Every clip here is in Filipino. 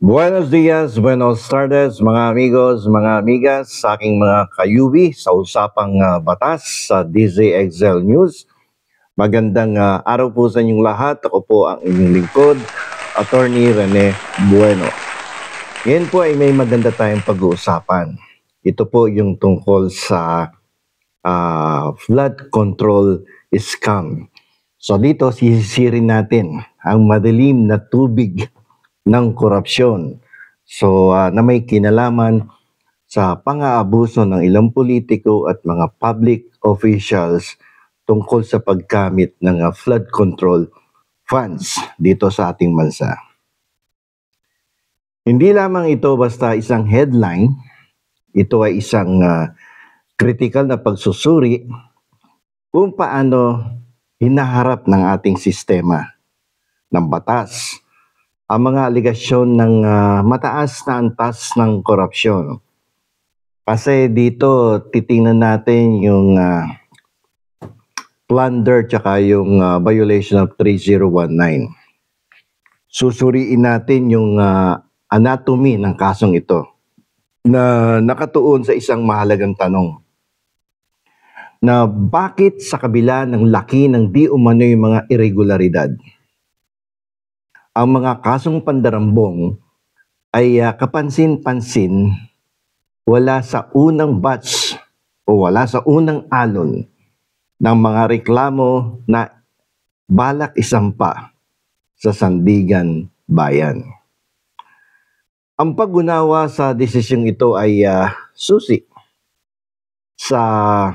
Buenos dias, buenos tardes, mga amigos, mga amigas, sa aking mga kayubi sa usapang batas sa DZXL News. Magandang araw po sa inyong lahat. Ako po ang inyong lingkod, Attorney Rene Bueno. Ngayon po ay may maganda tayong pag-uusapan. Ito po yung tungkol sa flood control scam. So dito sisisirin natin ang madilim na tubig ng korupsyon. So, na may kinalaman sa pang-aabuso ng ilang politiko at mga public officials tungkol sa paggamit ng flood control funds dito sa ating bansa. Hindi lamang ito basta isang headline, ito ay isang critical na pagsusuri kung paano hinaharap ng ating sistema ng batas ang mga aligasyon ng mataas na antas ng korupsyon. Kasi dito titingnan natin yung plunder tsaka yung violation of 3019. Susuriin natin yung anatomy ng kasong ito na nakatuon sa isang mahalagang tanong na bakit sa kabila ng laki ng di umano'y mga irregularidad, ang mga kasong pandarambong ay kapansin-pansin wala sa unang batch o wala sa unang alon ng mga reklamo na balak isampa sa sandigan bayan. Ang pag-unawa sa desisyong ito ay susi sa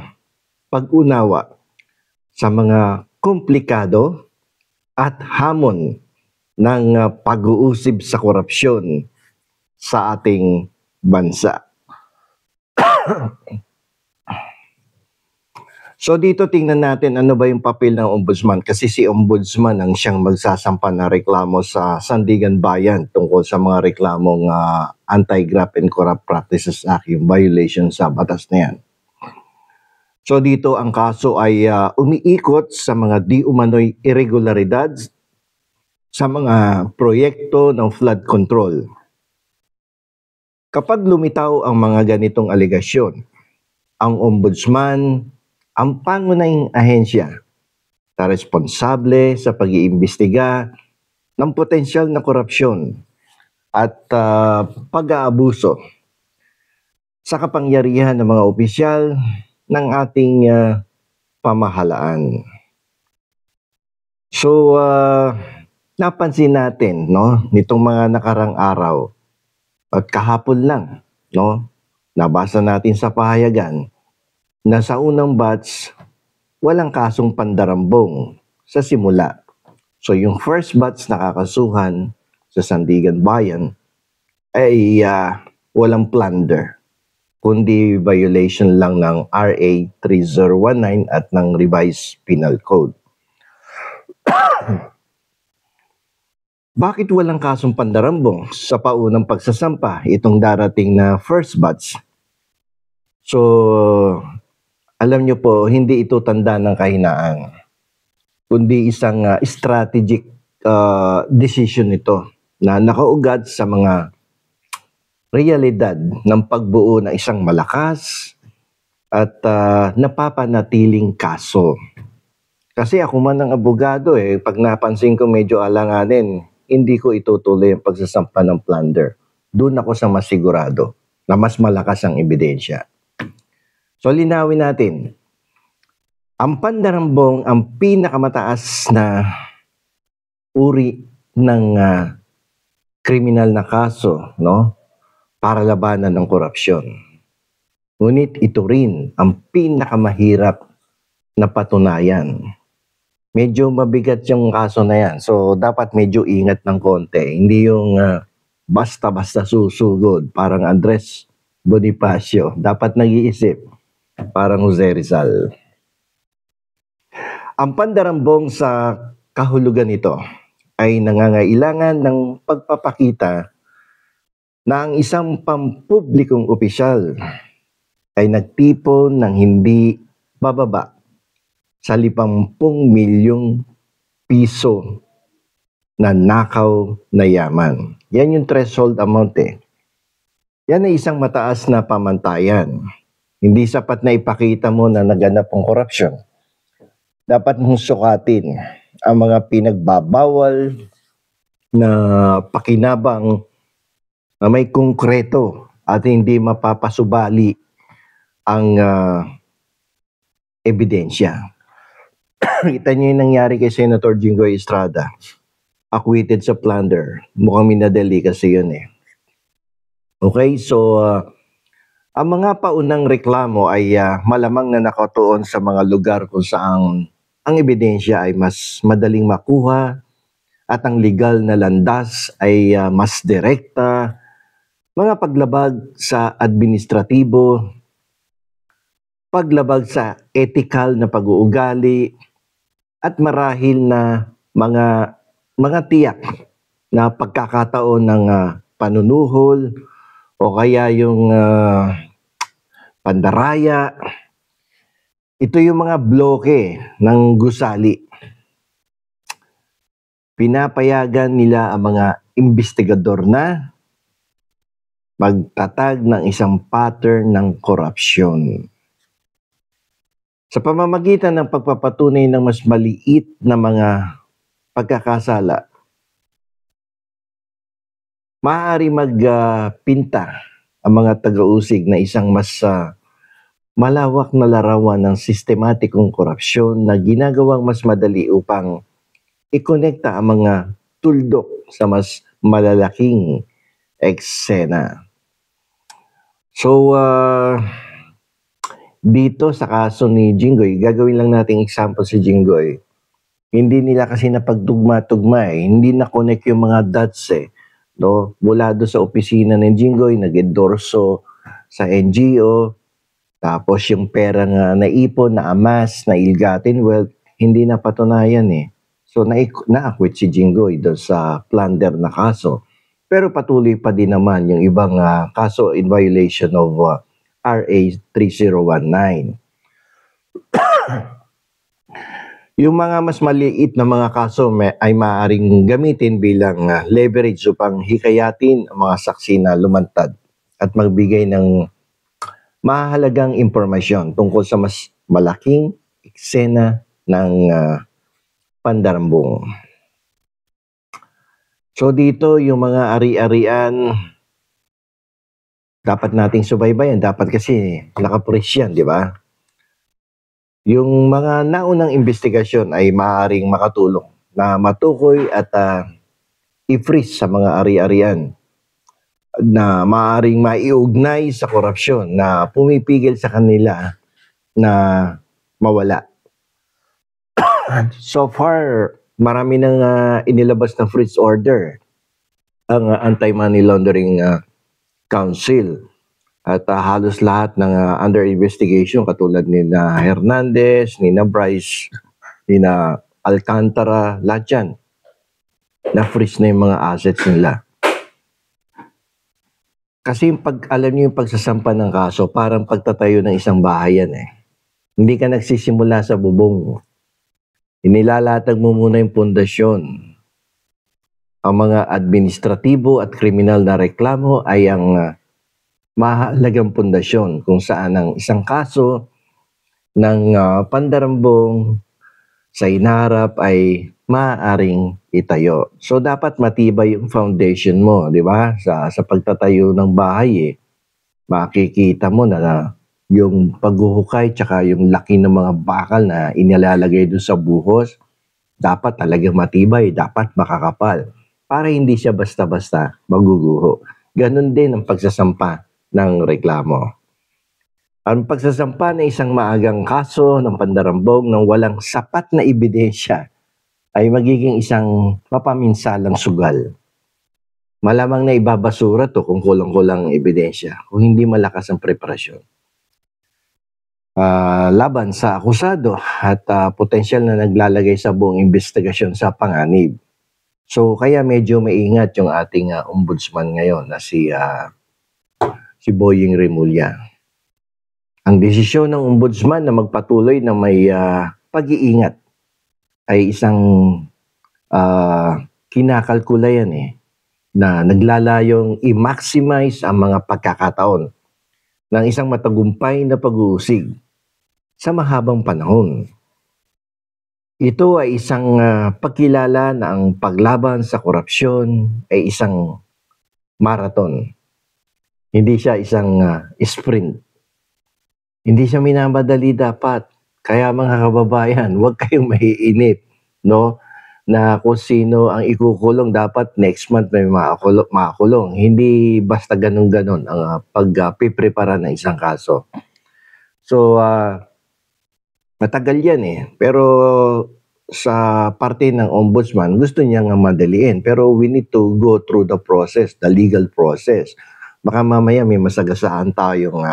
pag-unawa sa mga komplikado at hamon ng pag-uusib sa korupsyon sa ating bansa. So dito tingnan natin ano ba yung papel ng ombudsman, kasi si ombudsman ang siyang magsasampa ng reklamo sa Sandigan Bayan tungkol sa mga reklamong Anti-Graft and Corrupt Practices Act, yung violation sa batas na yan. So dito ang kaso ay umiikot sa mga di umano'y irregularidad sa mga proyekto ng flood control. Kapag lumitaw ang mga ganitong aligasyon, ang ombudsman ang pangunahing ahensya na responsable sa pag-iimbestiga ng potensyal na korupsyon at pag-aabuso sa kapangyarihan ng mga opisyal ng ating pamahalaan. So, napansin natin, no, nitong mga nakarang araw at kahapon lang, no, nabasa natin sa pahayagan na sa unang batch walang kasong pandarambong sa simula. So yung first batch na kakasuhan sa Sandigan Bayan ay walang plunder, kundi violation lang ng RA 3019 at ng Revised Penal Code. Bakit walang kasong pandarambong sa paunang pagsasampa itong darating na first batch? So, alam nyo po, hindi ito tanda ng kahinaan, kundi isang strategic decision ito na nakaugat sa mga realidad ng pagbuo ng isang malakas at napapanatiling kaso. Kasi ako man ang abogado pag napansin ko medyo alanganin, hindi ko itutuloy ang pagsasampa ng plunder. Doon ako sa masigurado na mas malakas ang ebidensya. So linawin natin, ang pandarambong ang pinakamataas na uri ng kriminal na kaso, no, para labanan ng korupsyon. Ngunit ito rin ang pinakamahirap na patunayan. Medyo mabigat yung kaso na yan. So, dapat medyo ingat ng konti. Hindi yung basta-basta susugod. Parang Andres Bonifacio. Dapat nag-iisip. Parang Jose Rizal. Ang pandarambong sa kahulugan nito ay nangangailangan ng pagpapakita na ang isang pampublikong opisyal ay nagtipon ng hindi bababa sa 50 milyong piso na nakaw na yaman. Yan yung threshold amount eh. Yan ay isang mataas na pamantayan. Hindi sapat na ipakita mo na naganap ang korupsyon. Dapat mong sukatin ang mga pinagbabawal na pakinabang na may konkreto at hindi mapapasubali ang ebidensya. Kita niyo yung nangyari kay Senator Jinggoy Estrada. Acquitted sa plunder. Mukhang minadali kasi yun eh. Okay, so ang mga paunang reklamo ay malamang na nakatuon sa mga lugar kung saan ang ebidensya ay mas madaling makuha at ang legal na landas ay mas direkta, mga paglabag sa administratibo, paglabag sa ethical na pag-uugali, at marahil na mga tiyak na pagkakataon ng panunuhol o kaya yung pandaraya. Ito yung mga bloke ng gusali. Pinapayagan nila ang mga investigador na magtatag ng isang pattern ng korupsyon. Sa pamamagitan ng pagpapatunay ng mas maliit na mga pagkakasala, maaari magpinta ang mga taga-usig na isang mas malawak na larawan ng sistematikong korupsyon na ginagawang mas madali upang ikonekta ang mga tuldok sa mas malalaking eksena. So, dito sa kaso ni Jinggoy, gagawin lang nating example si Jinggoy. Hindi nila kasi napagtugma-tugma eh. Hindi na-connect yung mga dots eh. No? Mula doon sa opisina ng Jinggoy, nag-endorso sa NGO, tapos yung pera nga naipon, na-amass, na-ill-gotten wealth, hindi na patunayan eh. So, na-acquit si Jinggoy doon sa plunder na kaso. Pero patuloy pa din naman yung ibang kaso in violation of RA 3019. Yung mga mas maliit na mga kaso ay maaaring gamitin bilang leverage upang hikayatin ang mga saksi na lumantad at magbigay ng mahalagang impormasyon tungkol sa mas malaking eksena ng pandarambong. So dito yung mga ari-arian, dapat nating subaybayan. Dapat kasi nakapulis yan, di ba? Yung mga naunang investigasyon ay maaaring makatulong na matukoy at i-freeze sa mga ari-arian na maaaring maiugnay sa korupsyon na pumipigil sa kanila na mawala. So far, marami nang inilabas na freeze order ang Anti-Money Laundering Council. At halos lahat ng under investigation katulad ni na Hernandez, ni na Bryce, ni na Alcantara, lahat yan. Na-freeze na yung mga assets nila. Kasi alam niyo yung pagsasampa ng kaso, parang pagtatayo ng isang bahay yan eh. Hindi ka nagsisimula sa bubong. Inilalatag mo muna yung pundasyon. Ang mga administratibo at kriminal na reklamo ay ang mahalagang pundasyon kung saan ang isang kaso ng pandarambong sa inaharap ay maaaring itayo. So dapat matibay yung foundation mo, di ba? Sa pagtatayo ng bahay eh. Makikita mo na yung paghuhukay tsaka yung laki ng mga bakal na inilalagay doon sa buhos, dapat talagang matibay, dapat makakapal para hindi siya basta-basta maguguho. Ganon din ang pagsasampa ng reklamo. Ang pagsasampa ng isang maagang kaso ng pandarambong ng walang sapat na ebidensya ay magiging isang mapaminsalang sugal. Malamang na ibabasura to kung kulang-kulang ebidensya, kung hindi malakas ang preparasyon. Laban sa akusado at potensyal na naglalagay sa buong investigasyon sa panganib. So kaya medyo maingat yung ating ombudsman ngayon na si Boying Remulla. Ang desisyon ng ombudsman na magpatuloy na may pag-iingat ay isang kinakalkula yan eh. na naglalayong i-maximize ang mga pagkakataon ng isang matagumpay na pag-uusig sa mahabang panahon. Ito ay isang pagkilala na ang paglaban sa korupsyon ay isang marathon. Hindi siya isang sprint. Hindi siya minamadali dapat. Kaya mga kababayan, huwag kayong maiinip, no? Na kung sino ang ikukulong, dapat next month may makakulong. Hindi basta ganun-ganon ang pagpiprepara ng isang kaso. So, matagal yan eh. Pero sa parte ng ombudsman, gusto niya nga madaliin. Pero we need to go through the process, the legal process. Baka mamaya may masagasaan tayong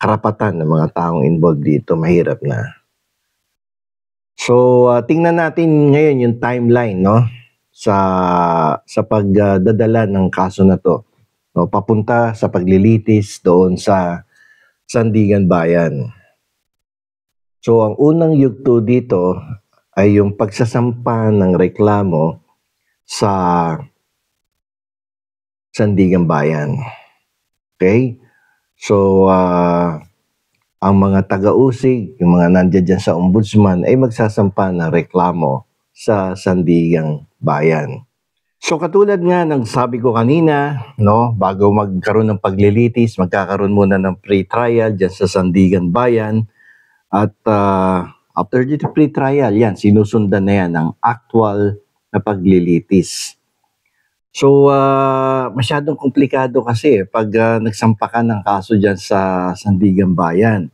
karapatan ng mga taong involved dito. Mahirap na. So, tingnan natin ngayon yung timeline, no? Sa pagdadala ng kaso na to. No? Papunta sa paglilitis doon sa Sandigan Bayan. So, ang unang yugto dito ay yung pagsasampa ng reklamo sa Sandigan Bayan. Okay? So, ang mga taga-usig, yung mga nandiyan dyan sa ombudsman ay magsasampa ng reklamo sa Sandigang Bayan. So katulad nga ng sabi ko kanina, no, bago magkaroon ng paglilitis, magkakaroon muna ng pre-trial dyan sa Sandigan Bayan. At after the pre-trial, yan, sinusundan na yan ng actual na paglilitis. So, masyadong komplikado kasi pag nagsampa ka ng kaso dyan sa Sandigan Bayan,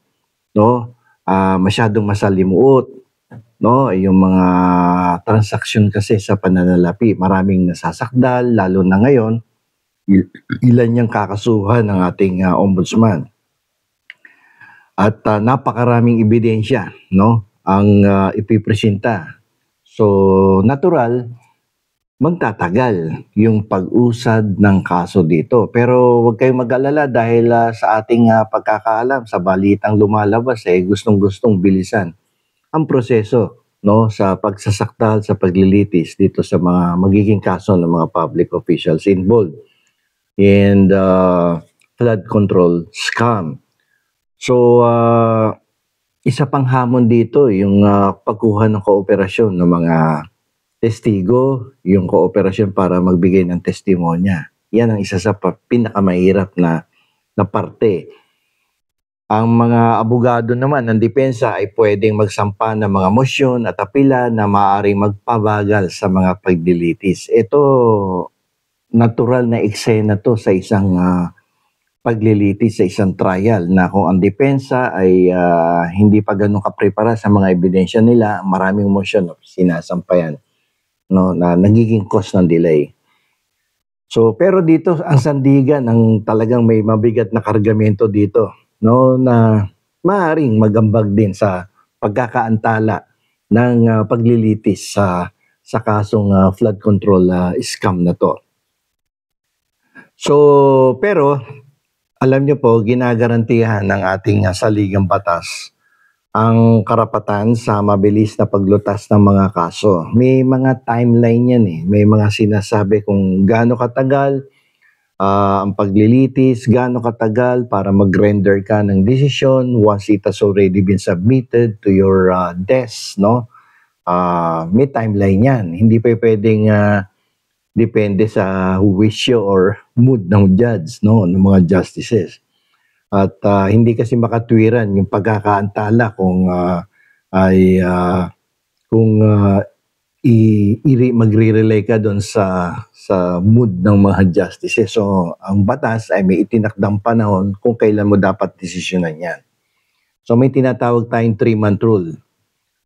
no? Masyadong masalimuot, no? Yung mga transaksyon kasi sa pananalapi, maraming nasasakdal, lalo na ngayon, ilan yung kakasuhan ng ating ombudsman. At napakaraming ebidensya, no? Ang ipipresenta. So, natural, magtatagal yung pag-usad ng kaso dito. Pero huwag kayong mag-alala dahil sa ating pagkakaalam, sa balitang lumalabas, gustong-gustong bilisan ang proseso, no, sa pagsasakdal, sa paglilitis dito sa mga magiging kaso ng mga public officials involved in flood control scam. So, isa pang hamon dito yung pagkuha ng kooperasyon ng mga testigo, yung kooperasyon para magbigay ng testimonya. Yan ang isa sa pinakamahirap na parte. Ang mga abogado naman ng depensa ay pwedeng magsampa ng mga motion at apela na maaaring magpabagal sa mga paglilitis. Ito, natural na eksena to sa isang paglilitis, sa isang trial, na kung ang depensa ay hindi pa ganun kaprepara sa mga ebidensya nila, maraming motion sinasampayan, no, na nagiging cause ng delay. So, pero dito ang Sandigan ang talagang may mabigat na kargamento dito, no, na maaaring magambag din sa pagkakaantala ng paglilitis sa kasong flood control scam na to. So, pero alam niyo po, ginagarantihan ng ating saligang batas ang karapatan sa mabilis na paglutas ng mga kaso. May mga timeline yan eh. May mga sinasabi kung gaano katagal ang paglilitis, gaano katagal para mag-render ka ng decision once it has already been submitted to your desk, no? May timeline yan. Hindi pa pwedeng depende sa wisyo or mood ng judge, no? Ng mga justices. At hindi kasi makatwiran yung pagkakaantala kung magre-rely ka doon sa mood ng mga justices. So, ang batas ay may itinakdang panahon kung kailan mo dapat desisyonan yan. So, may tinatawag tayong 3-month rule,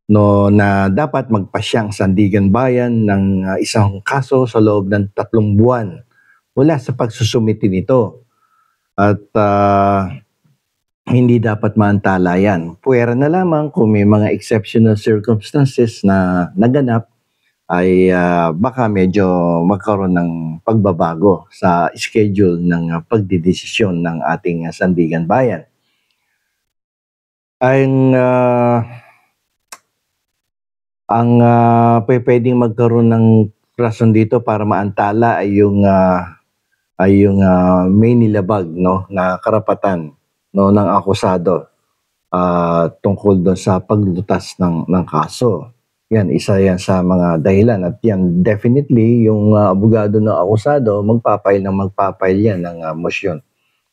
no, na dapat magpasyang Sandigan Bayan ng isang kaso sa loob ng 3 buwan mula sa pagsusumiti nito. At hindi dapat maantala yan. Puwera na lamang kung may mga exceptional circumstances na naganap ay baka medyo magkaroon ng pagbabago sa schedule ng pagdidesisyon ng ating Sandigan Bayan. Ang pwedeng magkaroon ng rason dito para maantala ay yung may nilabag, no, na karapatan, no, ng akusado tungkol doon sa paglutas ng kaso. Yan, isa yan sa mga dahilan, at yan definitely yung abogado ng akusado magpapail yan ng motion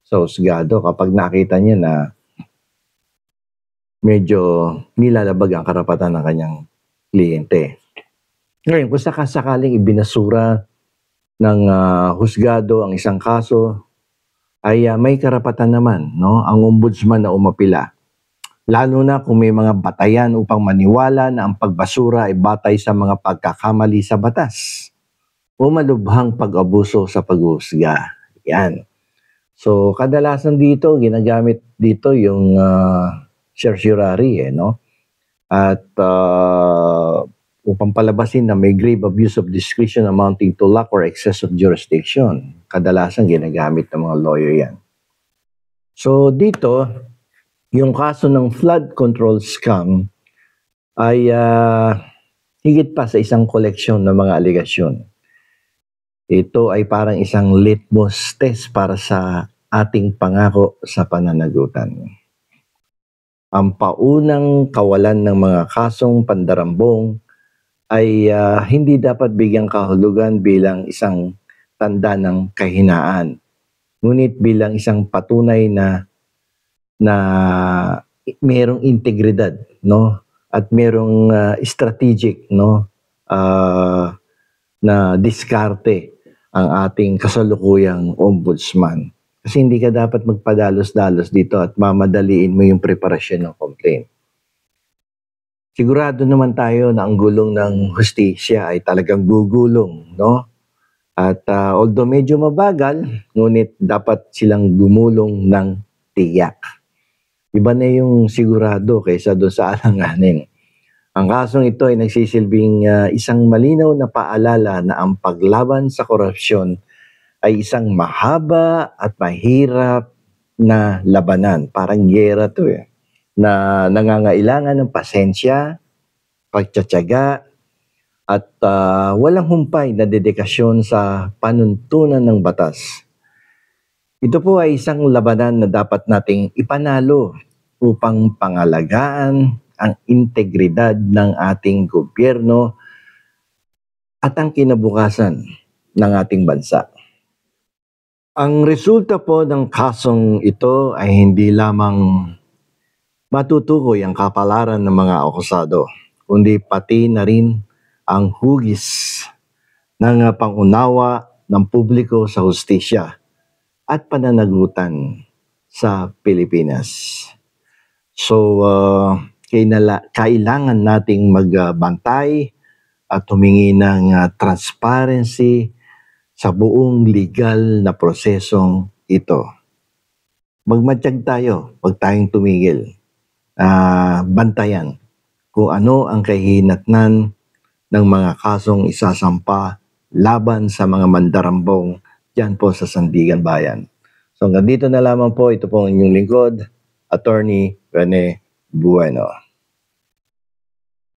sa husgado kapag nakita niya na medyo nilalabag ang karapatan ng kanyang kliyente. Ngayon, kung sakasakaling ibinasura ng husgado ang isang kaso, ay may karapatan naman, no, ang ombudsman na umapila. Lalo na kung may mga batayan upang maniwala na ang pagbasura ay batay sa mga pagkakamali sa batas o malubhang pag-abuso sa paghuhusga. Yan. So, kadalasan dito, ginagamit dito yung certiorari, no? At upang palabasin na may grave abuse of discretion amounting to lack or excess of jurisdiction. Kadalasan ginagamit ng mga lawyer yan. So, dito, yung kaso ng flood control scam ay higit pa sa isang koleksyon ng mga aligasyon. Ito ay parang isang litmus test para sa ating pangako sa pananagutan. Ang paunang kawalan ng mga kasong pandarambong ay hindi dapat bigyang kahulugan bilang isang tanda ng kahinaan, ngunit bilang isang patunay na merong integridad, no, at merong strategic, no, na diskarte ang ating kasalukuyang ombudsman. Kasi hindi ka dapat magpadalos-dalos dito at mamadaliin mo yung preparasyon ng complaint. Sigurado naman tayo na ang gulong ng hustisya ay talagang gugulong, no? At although medyo mabagal, ngunit dapat silang gumulong ng tiyak. Iba na yung sigurado kaysa doon sa alanganin. Ang kasong ito ay nagsisilbing isang malinaw na paalala na ang paglaban sa korupsyon ay isang mahaba at mahirap na labanan. Parang gera to na nangangailangan ng pasensya, pagtsatsaga, at walang humpay na dedikasyon sa panuntunan ng batas. Ito po ay isang labanan na dapat nating ipanalo upang pangalagaan ang integridad ng ating gobyerno at ang kinabukasan ng ating bansa. Ang resulta po ng kasong ito ay hindi lamang matutukoy ang kapalaran ng mga akusado, kundi pati na rin ang hugis ng pangunawa ng publiko sa hustisya at pananagutan sa Pilipinas. So, kailangan nating magbantay at humingi ng transparency sa buong legal na prosesong ito. Magmatsyag tayo, huwag tayong tumigil. Bantayan kung ano ang kahinatnan ng mga kasong isasampa laban sa mga mandarambong dyan po sa Sandigan Bayan. So hanggang dito na lamang po, ito po ang inyong lingkod, Attorney Rene Bueno.